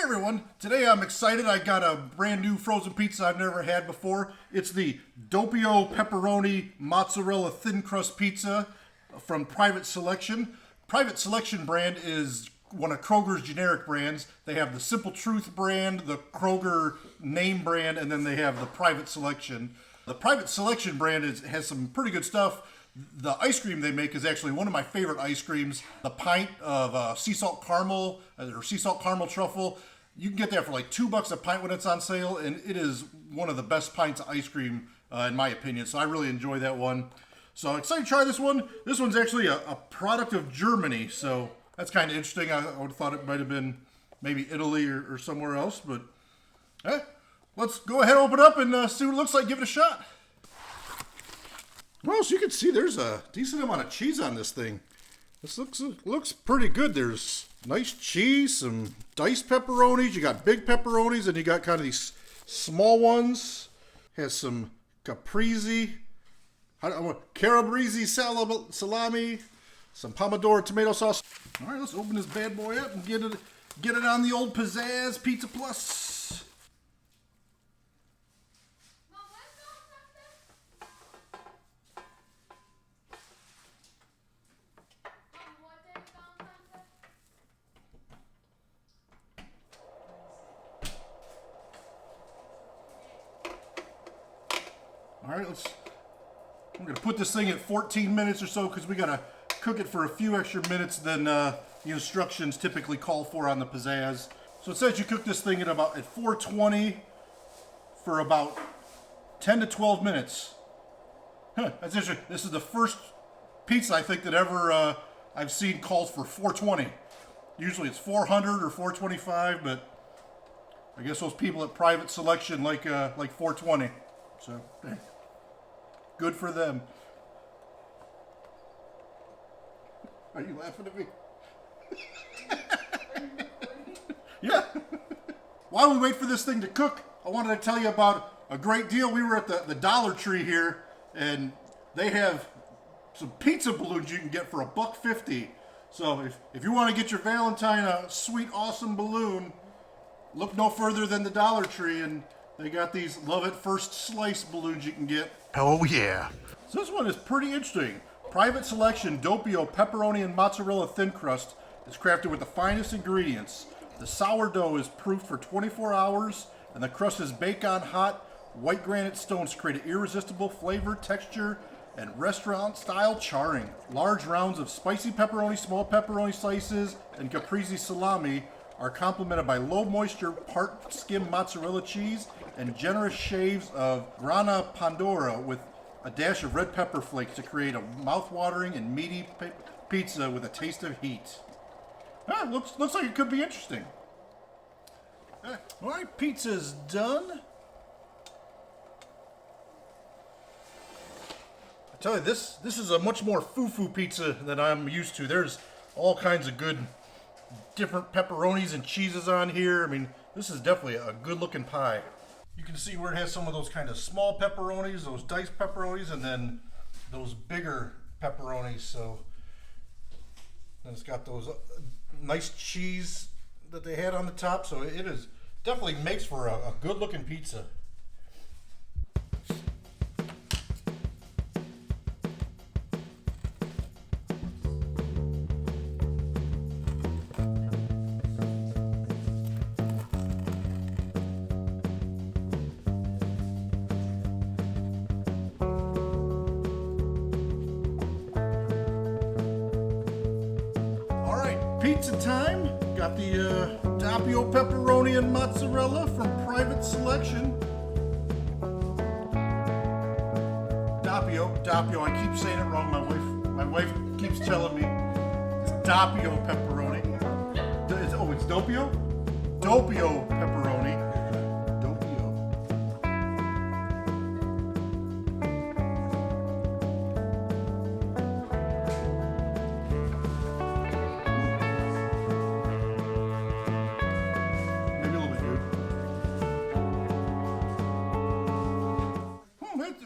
everyone, today I'm excited. I got a brand new frozen pizza I've never had before. It's the Doppio Pepperoni Mozzarella Thin Crust Pizza from Private Selection. Private Selection brand is one of Kroger's generic brands. They have the Simple Truth brand, the Kroger name brand, and then they have the Private Selection. The Private Selection brand has some pretty good stuff. The ice cream they make is actually one of my favorite ice creams. The pint of sea salt caramel or sea salt caramel truffle. You can get that for like $2 a pint when it's on sale, and it is one of the best pints of ice cream in my opinion. So I really enjoy that one. So I'm excited to try this one. This one's actually a product of Germany, so that's kind of interesting. I would have thought it might have been maybe Italy or somewhere else, but let's go ahead and open it up and see what it looks like. Give it a shot. Well, as you can see, there's a decent amount of cheese on this thing. This looks pretty good. There's nice cheese, some diced pepperonis. You got big pepperonis, and you got kind of these small ones. Has some caprese, calabrese salami, some pomodoro tomato sauce. All right, let's open this bad boy up and get it on the old Pizzazz Pizza Plus. All right, we're gonna put this thing at 14 minutes or so because we gotta cook it for a few extra minutes than the instructions typically call for on the Pizzazz. So it says you cook this thing at 420 for about 10 to 12 minutes. That's interesting. This is the first pizza I think that ever I've seen calls for 420. Usually it's 400 or 425, but I guess those people at Private Selection like 420. So. Good for them. Are you laughing at me? Yeah. While we wait for this thing to cook, I wanted to tell you about a great deal. We were at the Dollar Tree here, and they have some pizza balloons you can get for $1.50. So if you want to get your Valentine a sweet, awesome balloon, look no further than the Dollar Tree, and they got these love at first slice balloons you can get. Oh yeah. So this one is pretty interesting. Private Selection Doppio Pepperoni and Mozzarella Thin Crust is crafted with the finest ingredients. The sourdough is proofed for 24 hours, and the crust is baked on hot white granite stones to create an irresistible flavor, texture, and restaurant-style charring. Large rounds of spicy pepperoni, small pepperoni slices, and caprese salami are complemented by low-moisture part-skim mozzarella cheese and generous shaves of grana pandora with a dash of red pepper flakes to create a mouth-watering and meaty pizza with a taste of heat. Looks like it could be interesting. All right, pizza's done. I tell you, this is a much more foo-foo pizza than I'm used to. There's all kinds of good different pepperonis and cheeses on here. I mean, this is definitely a good-looking pie. You can see where it has some of those kind of small pepperonis, those diced pepperonis, and then those bigger pepperonis. So then it's got those nice cheese that they had on the top. So it is definitely makes for a good-looking pizza. Pizza time. Got the Doppio Pepperoni and Mozzarella from Private Selection. Doppio. I keep saying it wrong. My wife keeps telling me it's Doppio Pepperoni. It's Doppio? Doppio Pepperoni.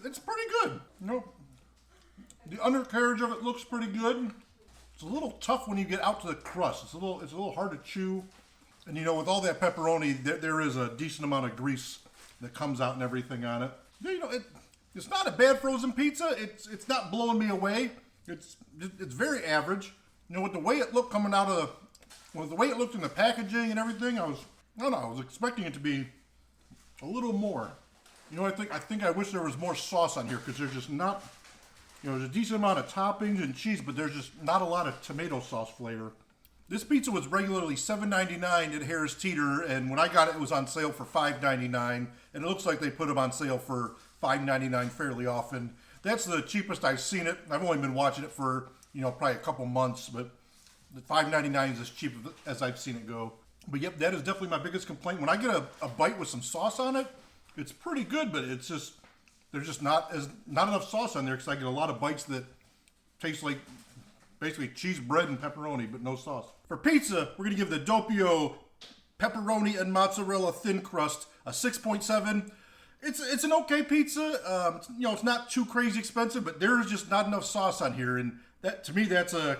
It's pretty good. The undercarriage of it looks pretty good. It's a little tough when you get out to the crust. It's a little hard to chew. And you know, with all that pepperoni, there is a decent amount of grease that comes out and everything on it. You know, it's not a bad frozen pizza. It's not blowing me away. It's very average. You know, with the way it looked coming out of the way it looked in the packaging and everything, I was expecting it to be a little more. You know, I think I wish there was more sauce on here because there's just not. You know, there's a decent amount of toppings and cheese, but there's just not a lot of tomato sauce flavor. This pizza was regularly $7.99 at Harris Teeter, and when I got it, it was on sale for $5.99, and it looks like they put them on sale for $5.99 fairly often. That's the cheapest I've seen it. I've only been watching it for, you know, probably a couple months, but the $5.99 is as cheap as I've seen it go. But yep, that is definitely my biggest complaint. When I get a bite with some sauce on it, it's pretty good, but it's just, there's just not enough sauce on there because I get a lot of bites that taste like basically cheese bread and pepperoni, but no sauce. For pizza, we're going to give the Doppio Pepperoni and Mozzarella Thin Crust a 6.7. It's an okay pizza. You know, it's not too crazy expensive, but there's just not enough sauce on here. And that, to me, that's a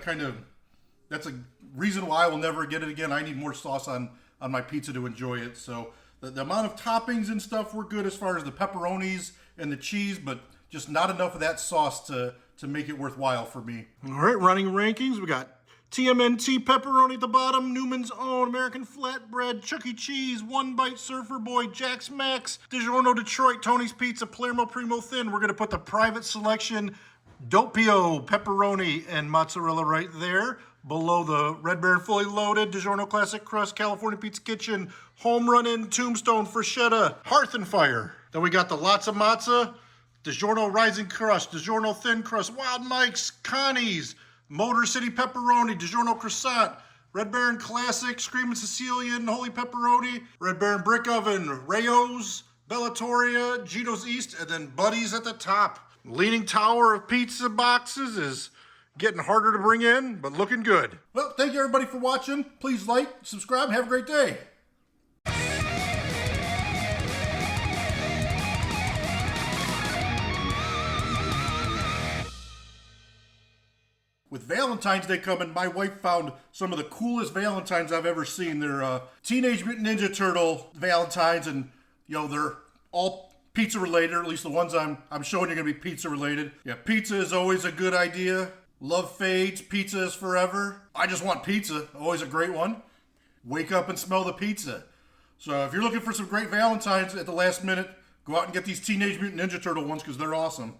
reason why I will never get it again. I need more sauce on my pizza to enjoy it. So the amount of toppings and stuff were good as far as the pepperonis and the cheese, but just not enough of that sauce to make it worthwhile for me. All right, running rankings. We got TMNT pepperoni at the bottom, Newman's Own, American Flatbread, Chuck E. Cheese, One Bite Surfer Boy, Jack's Max, DiGiorno Detroit, Tony's Pizza, Palermo Primo Thin. We're going to put the private selection Doppio Pepperoni and Mozzarella right there. Below the Red Baron Fully Loaded, DiGiorno Classic Crust, California Pizza Kitchen, Home Run In, Tombstone, Freschetta, Hearth and Fire. Then we got the Lots of Matza, DiGiorno Rising Crust, DiGiorno Thin Crust, Wild Mike's, Connie's, Motor City Pepperoni, DiGiorno Croissant, Red Baron Classic, Screamin' Sicilian, Holy Pepperoni, Red Baron Brick Oven, Rayo's, Bellatoria, Gito's East, and then Buddy's at the top. Leaning Tower of pizza boxes is getting harder to bring in, but looking good. Well, thank you everybody for watching. Please like, subscribe, have a great day. With Valentine's Day coming, my wife found some of the coolest Valentines I've ever seen. They're Teenage Mutant Ninja Turtle Valentines, and you know they're all pizza related. Or at least the ones I'm showing you are gonna be pizza related. Yeah, pizza is always a good idea. Love fades, pizza is forever. I just want pizza, always a great one. Wake up and smell the pizza. So if you're looking for some great Valentines at the last minute, go out and get these Teenage Mutant Ninja Turtle ones because they're awesome.